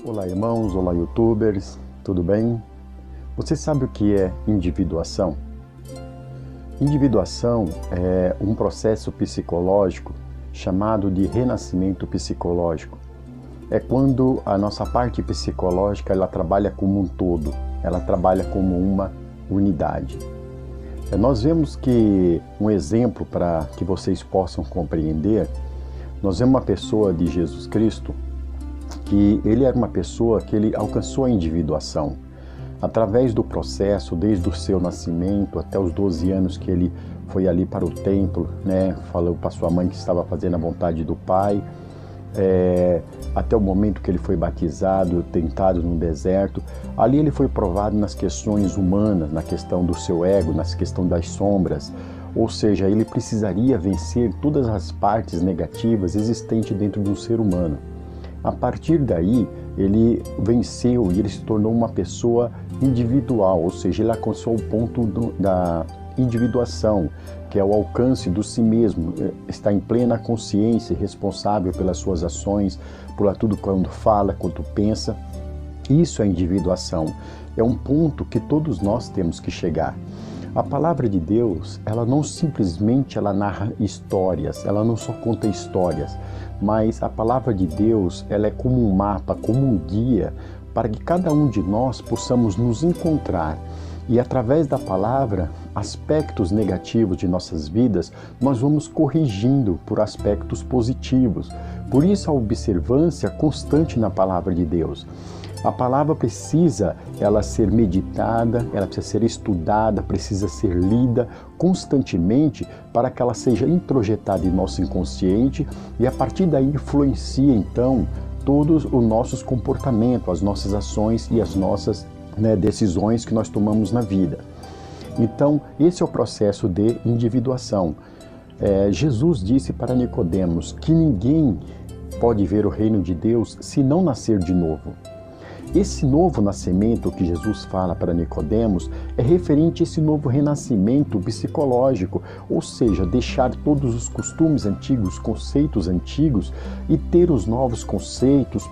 Olá irmãos, olá youtubers, tudo bem? Você sabe o que é individuação? Individuação é um processo psicológico chamado de renascimento psicológico. É quando a nossa parte psicológica ela trabalha como um todo, ela trabalha como uma unidade. Nós vemos que um exemplo para que vocês possam compreender, nós vemos uma pessoa de Jesus Cristo que ele era uma pessoa que ele alcançou a individuação. Através do processo, desde o seu nascimento até os 12 anos que ele foi ali para o templo, falou para sua mãe que estava fazendo a vontade do Pai, até o momento que ele foi batizado, tentado no deserto, ali ele foi provado nas questões humanas, na questão do seu ego, na questão das sombras, ou seja, ele precisaria vencer todas as partes negativas existentes dentro do ser humano. A partir daí, ele venceu e ele se tornou uma pessoa individual, ou seja, ele alcançou o ponto da individuação, que é o alcance do si mesmo, está em plena consciência, responsável pelas suas ações, por tudo quando fala, quando pensa. Isso é individuação, é um ponto que todos nós temos que chegar. A palavra de Deus, ela não simplesmente narra histórias, ela não só conta histórias, mas a palavra de Deus, ela é como um mapa, como um guia, para que cada um de nós possamos nos encontrar. E através da palavra, aspectos negativos de nossas vidas, nós vamos corrigindo por aspectos positivos. Por isso a observância constante na palavra de Deus. A palavra precisa ser meditada, ela precisa ser estudada, precisa ser lida constantemente para que ela seja introjetada em nosso inconsciente e a partir daí influencia então todos os nossos comportamentos, as nossas ações e as nossas decisões que nós tomamos na vida. Então esse é o processo de individuação. Jesus disse para Nicodemos que ninguém pode ver o reino de Deus se não nascer de novo. Esse novo nascimento que Jesus fala para Nicodemos é referente a esse novo renascimento psicológico, ou seja, deixar todos os costumes antigos, conceitos antigos e ter os novos conceitos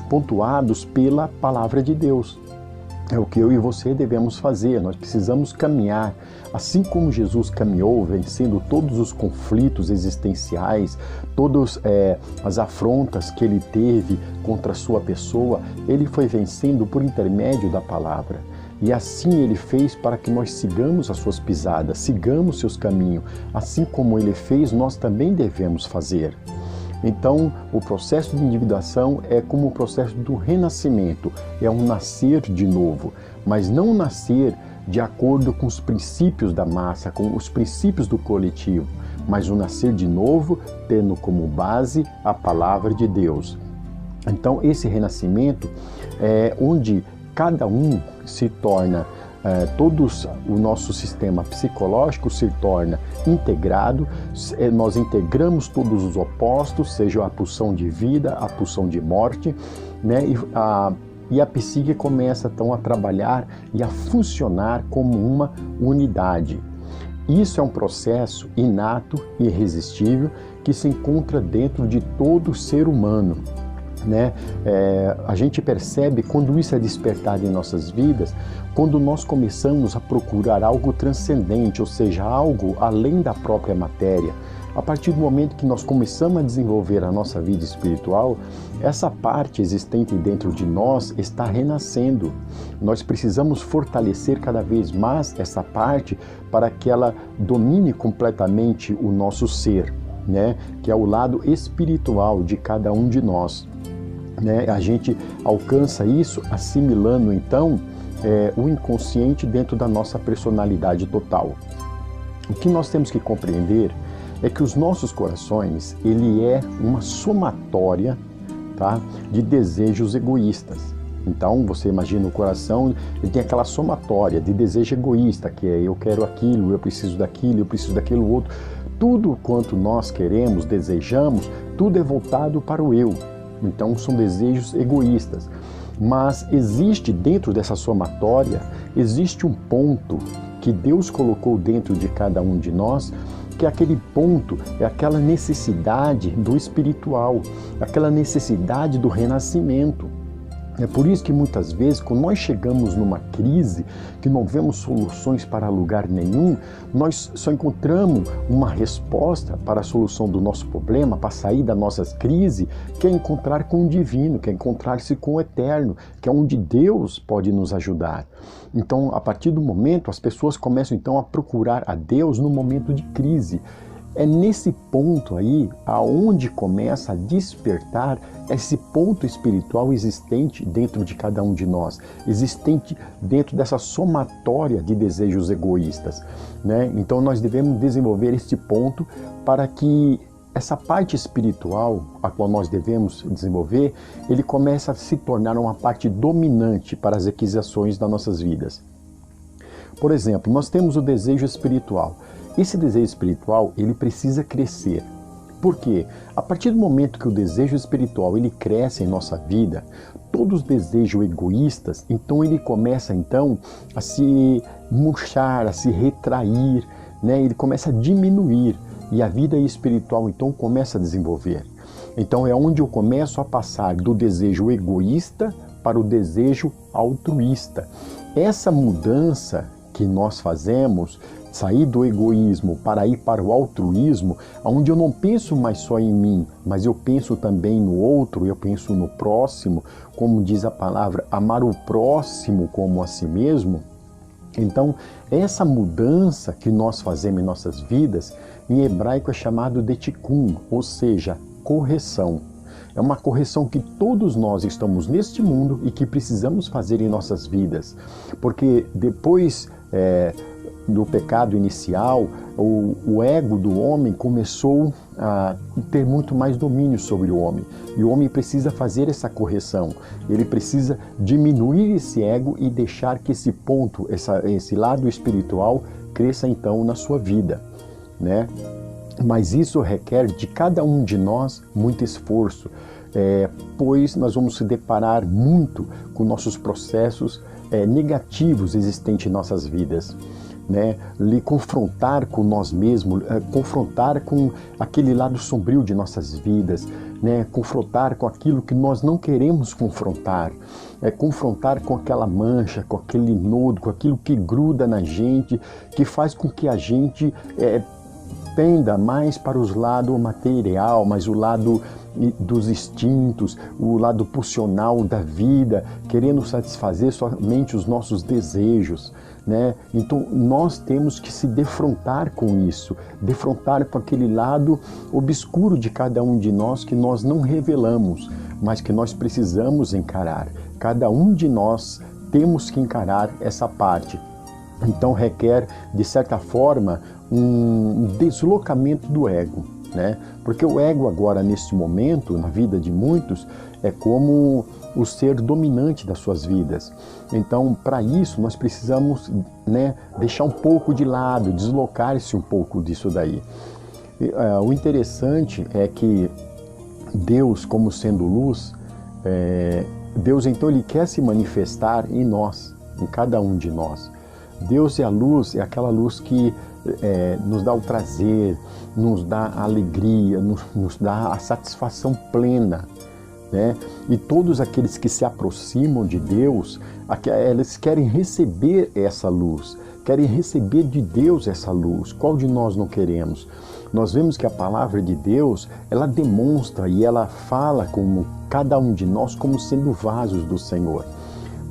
pontuados pela palavra de Deus. É o que eu e você devemos fazer, nós precisamos caminhar, assim como Jesus caminhou, vencendo todos os conflitos existenciais, todas as afrontas que ele teve contra a sua pessoa, ele foi vencendo por intermédio da palavra. E assim ele fez para que nós sigamos as suas pisadas, sigamos seus caminhos, assim como ele fez, nós também devemos fazer. Então, o processo de individuação é como o processo do renascimento, é um nascer de novo, mas não nascer de acordo com os princípios da massa, com os princípios do coletivo, mas um nascer de novo, tendo como base a palavra de Deus. Então, esse renascimento é onde cada um se torna o nosso sistema psicológico se torna integrado, nós integramos todos os opostos, seja a pulsão de vida, a pulsão de morte, e a psique começa então a trabalhar e a funcionar como uma unidade. Isso é um processo inato e irresistível que se encontra dentro de todo ser humano. A gente percebe quando isso é despertado em nossas vidas, quando nós começamos a procurar algo transcendente, ou seja, algo além da própria matéria. A partir do momento que nós começamos a desenvolver a nossa vida espiritual, essa parte existente dentro de nós está renascendo. Nós precisamos fortalecer cada vez mais essa parte para que ela domine completamente o nosso ser, que é o lado espiritual de cada um de nós. A gente alcança isso assimilando então o inconsciente dentro da nossa personalidade total. O que nós temos que compreender é que os nossos corações, ele é uma somatória, de desejos egoístas. Então você imagina o coração, ele tem aquela somatória de desejo egoísta, que é eu quero aquilo, eu preciso daquilo outro. Tudo quanto nós queremos, desejamos, tudo é voltado para o eu. Então são desejos egoístas, mas existe dentro dessa somatória, existe um ponto que Deus colocou dentro de cada um de nós, que aquele ponto é aquela necessidade do espiritual, aquela necessidade do renascimento. É por isso que muitas vezes, quando nós chegamos numa crise, que não vemos soluções para lugar nenhum, nós só encontramos uma resposta para a solução do nosso problema, para sair da nossa crise, que é encontrar com o divino, que é encontrar-se com o eterno, que é onde Deus pode nos ajudar. Então, a partir do momento, as pessoas começam então a procurar a Deus no momento de crise. É nesse ponto aí aonde começa a despertar esse ponto espiritual existente dentro de cada um de nós, existente dentro dessa somatória de desejos egoístas, né? Então nós devemos desenvolver este ponto para que essa parte espiritual a qual nós devemos desenvolver, ele começa a se tornar uma parte dominante para as aquisições das nossas vidas. Por exemplo, nós temos o desejo espiritual. Esse desejo espiritual, ele precisa crescer. Por quê? A partir do momento que o desejo espiritual ele cresce em nossa vida, todos os desejos egoístas, então ele começa então a se murchar, a se retrair, né? Ele começa a diminuir e a vida espiritual então começa a desenvolver. Então é onde eu começo a passar do desejo egoísta para o desejo altruísta. Essa mudança que nós fazemos, sair do egoísmo para ir para o altruísmo, onde eu não penso mais só em mim, mas eu penso também no outro, eu penso no próximo, como diz a palavra, amar o próximo como a si mesmo. Então, essa mudança que nós fazemos em nossas vidas, em hebraico é chamado de tikkun, ou seja, correção. É uma correção que todos nós estamos neste mundo e que precisamos fazer em nossas vidas, porque depois do pecado inicial, o ego do homem começou a ter muito mais domínio sobre o homem. E o homem precisa fazer essa correção. Ele precisa diminuir esse ego e deixar que esse ponto, esse lado espiritual, cresça então na sua vida, né? Mas isso requer de cada um de nós muito esforço, pois nós vamos se deparar muito com nossos processos negativos existentes em nossas vidas, né? Lhe confrontar com nós mesmos, confrontar com aquele lado sombrio de nossas vidas, né? Confrontar com aquilo que nós não queremos confrontar, confrontar com aquela mancha, com aquele nodo, com aquilo que gruda na gente, que faz com que a gente penda mais para os lados material, mas o lado dos instintos, o lado pulsional da vida, querendo satisfazer somente os nossos desejos, né? Então nós temos que se defrontar com isso, defrontar com aquele lado obscuro de cada um de nós que nós não revelamos, mas que nós precisamos encarar. Cada um de nós temos que encarar essa parte. Então requer, de certa forma, um deslocamento do ego, né? Porque o ego agora, neste momento, na vida de muitos, é como o ser dominante das suas vidas. Então, para isso, nós precisamos, né, deixar um pouco de lado, deslocar-se um pouco disso daí. O interessante é que Deus, como sendo luz, Deus então ele quer se manifestar em nós, em cada um de nós. Deus é a luz, é aquela luz que nos dá o prazer, nos dá a alegria, nos dá a satisfação plena, né? E todos aqueles que se aproximam de Deus, eles querem receber essa luz, querem receber de Deus essa luz. Qual de nós não queremos? Nós vemos que a palavra de Deus, ela demonstra e ela fala como cada um de nós como sendo vasos do Senhor.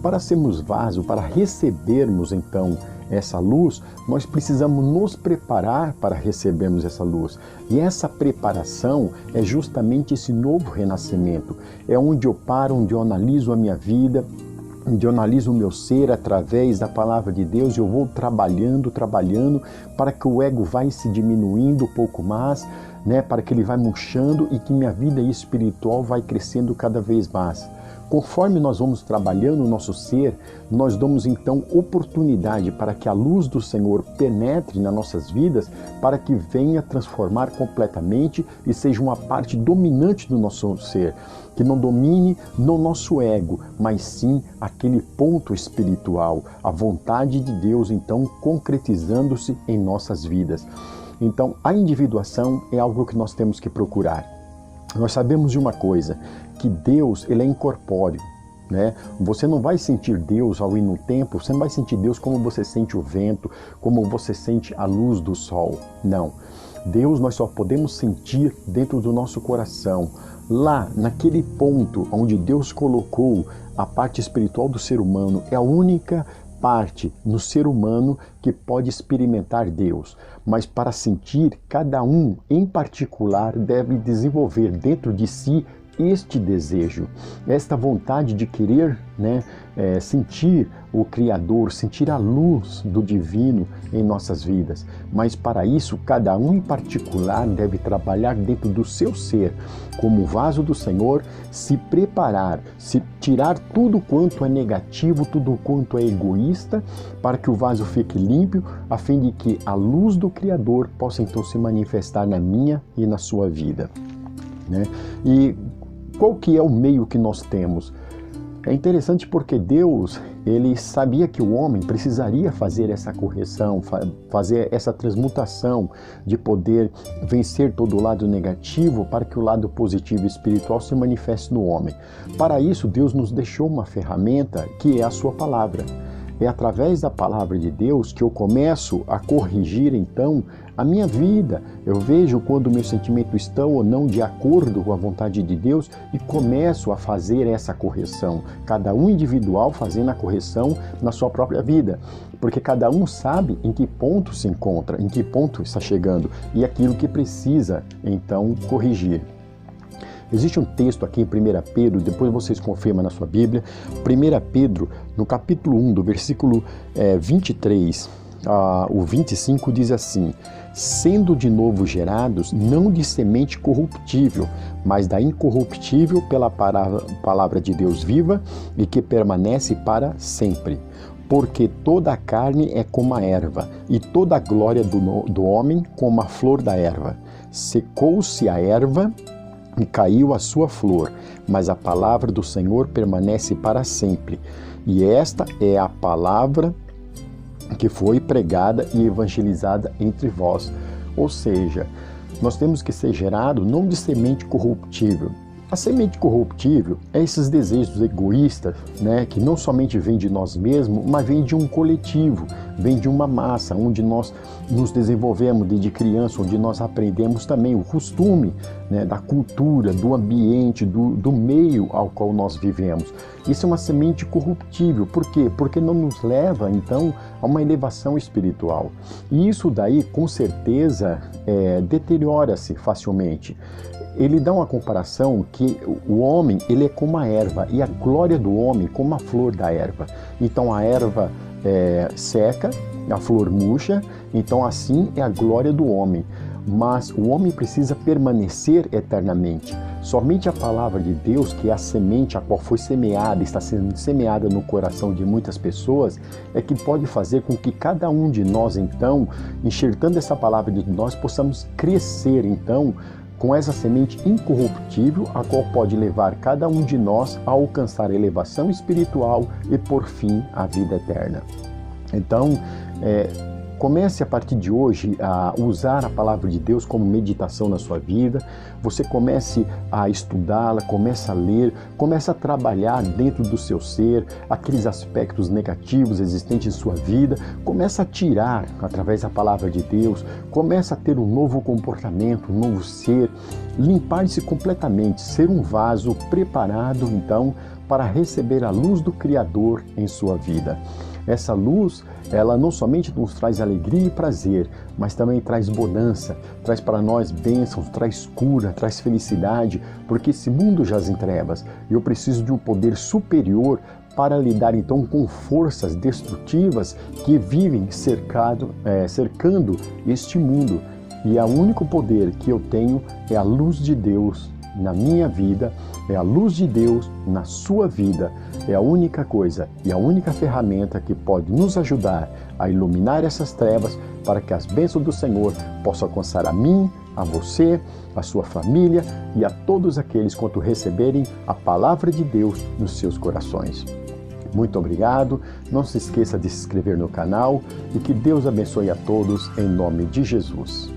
Para sermos vasos, para recebermos então essa luz, nós precisamos nos preparar para recebermos essa luz. E essa preparação é justamente esse novo renascimento. É onde eu paro, onde eu analiso a minha vida, onde eu analiso o meu ser através da palavra de Deus. Eu vou trabalhando para que o ego vai se diminuindo um pouco mais, né? Para que ele vai murchando e que minha vida espiritual vai crescendo cada vez mais. Conforme nós vamos trabalhando o nosso ser, nós damos então oportunidade para que a luz do Senhor penetre nas nossas vidas, para que venha transformar completamente e seja uma parte dominante do nosso ser, que não domine no nosso ego, mas sim aquele ponto espiritual, a vontade de Deus então concretizando-se em nossas vidas. Então, a individuação é algo que nós temos que procurar. Nós sabemos de uma coisa, que Deus, ele é incorpóreo, né? Você não vai sentir Deus ao ir no templo, você não vai sentir Deus como você sente o vento, como você sente a luz do sol. Não. Deus nós só podemos sentir dentro do nosso coração. Lá, naquele ponto onde Deus colocou a parte espiritual do ser humano, é a única parte no ser humano que pode experimentar Deus, mas para sentir, cada um em particular deve desenvolver dentro de si este desejo, esta vontade de querer, sentir o Criador, sentir a luz do divino em nossas vidas. Mas para isso, cada um em particular deve trabalhar dentro do seu ser, como vaso do Senhor, se preparar, se tirar tudo quanto é negativo, tudo quanto é egoísta, para que o vaso fique limpo, a fim de que a luz do Criador possa então se manifestar na minha e na sua vida. E qual que é o meio que nós temos? É interessante porque Deus, ele sabia que o homem precisaria fazer essa correção, fazer essa transmutação de poder vencer todo o lado negativo para que o lado positivo e espiritual se manifeste no homem. Para isso, Deus nos deixou uma ferramenta que é a sua palavra. É através da palavra de Deus que eu começo a corrigir, então, a minha vida. Eu vejo quando meus sentimentos estão ou não de acordo com a vontade de Deus e começo a fazer essa correção. Cada um individual fazendo a correção na sua própria vida. Porque cada um sabe em que ponto se encontra, em que ponto está chegando e aquilo que precisa, então, corrigir. Existe um texto aqui em 1 Pedro, depois vocês confirmam na sua Bíblia, 1 Pedro, no capítulo 1, do versículo 23 o 25, diz assim: sendo de novo gerados, não de semente corruptível, mas da incorruptível pela palavra de Deus viva e que permanece para sempre. Porque toda a carne é como a erva, e toda a glória do homem como a flor da erva. Secou-se a erva, e caiu a sua flor, mas a palavra do Senhor permanece para sempre. E esta é a palavra que foi pregada e evangelizada entre vós. Ou seja, nós temos que ser gerado não de semente corruptível. A semente corruptível é esses desejos egoístas, que não somente vêm de nós mesmos, mas vêm de um coletivo, vem de uma massa, onde nós nos desenvolvemos desde criança, onde nós aprendemos também o costume, da cultura, do ambiente, do meio ao qual nós vivemos. Isso é uma semente corruptível. Por quê? Porque não nos leva, então, a uma elevação espiritual. E isso daí, com certeza, deteriora-se facilmente. Ele dá uma comparação que o homem, ele é como a erva, e a glória do homem como a flor da erva. Então a erva seca, a flor murcha, então assim é a glória do homem. Mas o homem precisa permanecer eternamente. Somente a palavra de Deus, que é a semente a qual foi semeada, está sendo semeada no coração de muitas pessoas, é que pode fazer com que cada um de nós, então, enxertando essa palavra de nós, possamos crescer, então, com essa semente incorruptível, a qual pode levar cada um de nós a alcançar a elevação espiritual e, por fim, a vida eterna. Então, comece a partir de hoje a usar a palavra de Deus como meditação na sua vida. Você comece a estudá-la, comece a ler, comece a trabalhar dentro do seu ser aqueles aspectos negativos existentes em sua vida. Comece a tirar através da palavra de Deus, comece a ter um novo comportamento, um novo ser, limpar-se completamente, ser um vaso preparado então para receber a luz do Criador em sua vida. Essa luz, ela não somente nos traz alegria e prazer, mas também traz bonança, traz para nós bênçãos, traz cura, traz felicidade, porque esse mundo jaz em trevas e eu preciso de um poder superior para lidar então com forças destrutivas que vivem cercando este mundo. E o único poder que eu tenho é a luz de Deus na minha vida, é a luz de Deus na sua vida. É a única coisa e a única ferramenta que pode nos ajudar a iluminar essas trevas para que as bênçãos do Senhor possam alcançar a mim, a você, a sua família e a todos aqueles quanto receberem a palavra de Deus nos seus corações. Muito obrigado, não se esqueça de se inscrever no canal e que Deus abençoe a todos em nome de Jesus.